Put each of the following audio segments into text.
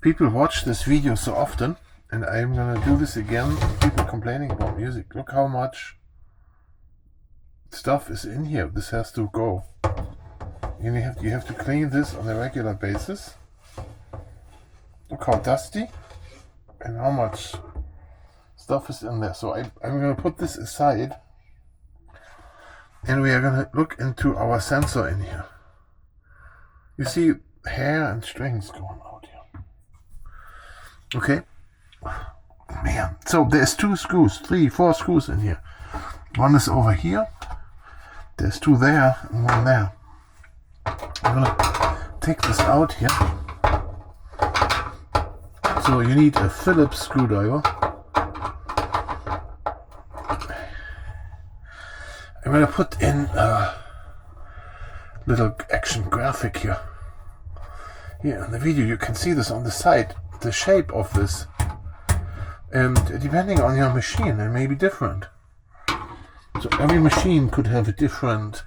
People watch this video so often, and I'm gonna do this again. People complaining about music. Look how much stuff is in here. This has to go. And you have to clean this on a regular basis. Look how dusty and how much stuff is in there. So I'm gonna put this aside, and we are gonna look into our sensor in here. You see hair and strings going out here. Okay. Man, so there's 2 screws, 3, 4 screws in here. One is over here. There's 2 there and 1 there. I'm gonna take this out here. So you need a Phillips screwdriver. I'm gonna put in a little action graphic here. Here in the video you can see this on the side, the shape of this. And depending on your machine, it may be different. So every machine could have a different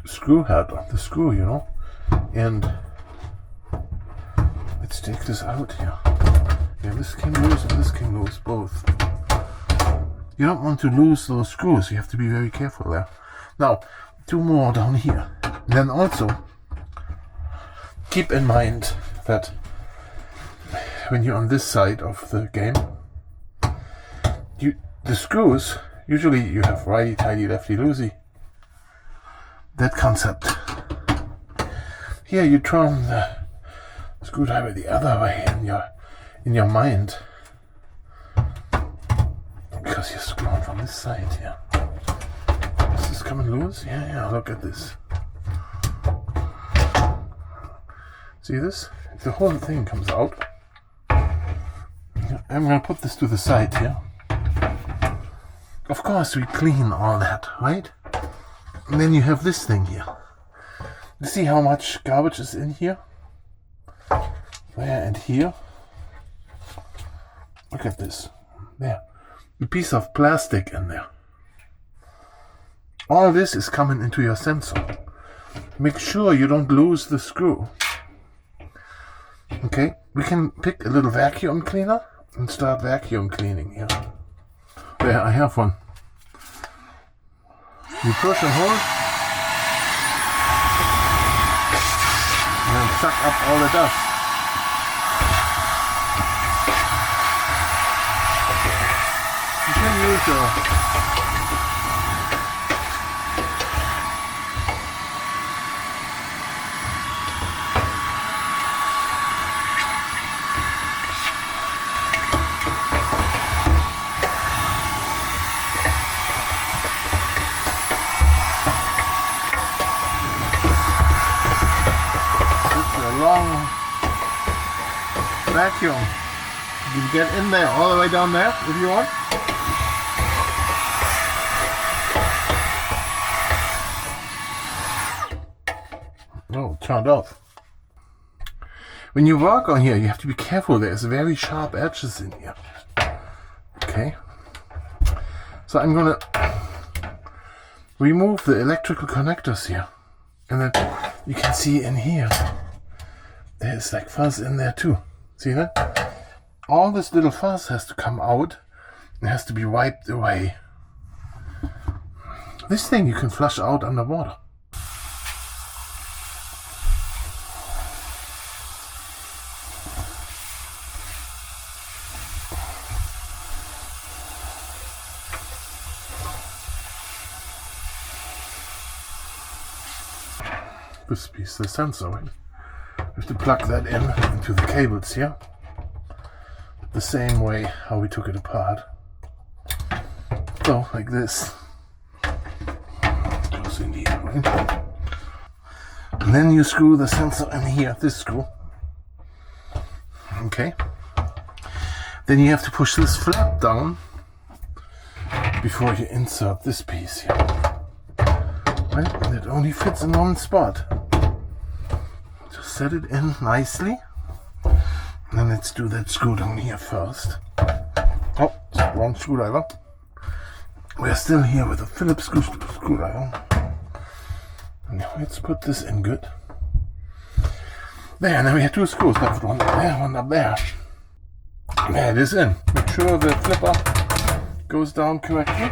screw head on the screw, you know. And let's take this out here. Yeah, this can lose and this can lose both. You don't want to lose those screws. You have to be very careful there. Now, 2 more down here. And then also keep in mind that when you're on this side of the game, the screws, usually you have righty tighty, lefty loosey. That concept. Here you turn the screwdriver the other way in your mind, because you're screwing from this side here. Is this coming loose? Yeah, look at this. See this? The whole thing comes out. I'm gonna put this to the side here. Of course we clean all that, right? And then you have this thing here. You see how much garbage is in here? There and here. Look at this. There. A piece of plastic in there. All this is coming into your sensor. Make sure you don't lose the screw. Okay, we can pick a little vacuum cleaner and start vacuum cleaning here. There, I have one. You push and hold, and then suck up all the dust. You can use your long vacuum. You can get in there, all the way down there if you want. Oh, turned off. When you work on here, you have to be careful. There's very sharp edges in here. Okay. So I'm gonna remove the electrical connectors here. And then you can see in here, there's like fuzz in there too. See that? All this little fuzz has to come out and has to be wiped away. This thing you can flush out underwater. This piece, the sensor, right? We have to plug that into the cables here. The same way how we took it apart. So, like this. Goes in here, right? And then you screw the sensor in here, this screw. Okay. Then you have to push this flap down before you insert this piece here. Right? And it only fits in one spot. Just set it in nicely. And then let's do that screw down here first. Oh, wrong screwdriver. We're still here with a Phillips screwdriver. Now let's put this in good. There, and then we have two screws. That's one up there, one up there. There it is in. Make sure the flipper goes down correctly.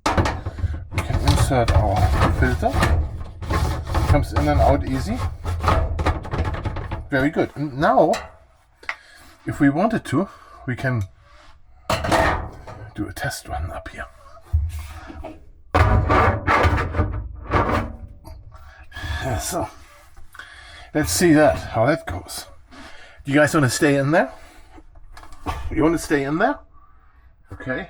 We can insert our filter. Comes in and out easy. Very good. And now, if we wanted to, we can do a test run up here. So, let's see how that goes. Do you guys want to stay in there? You want to stay in there? Okay.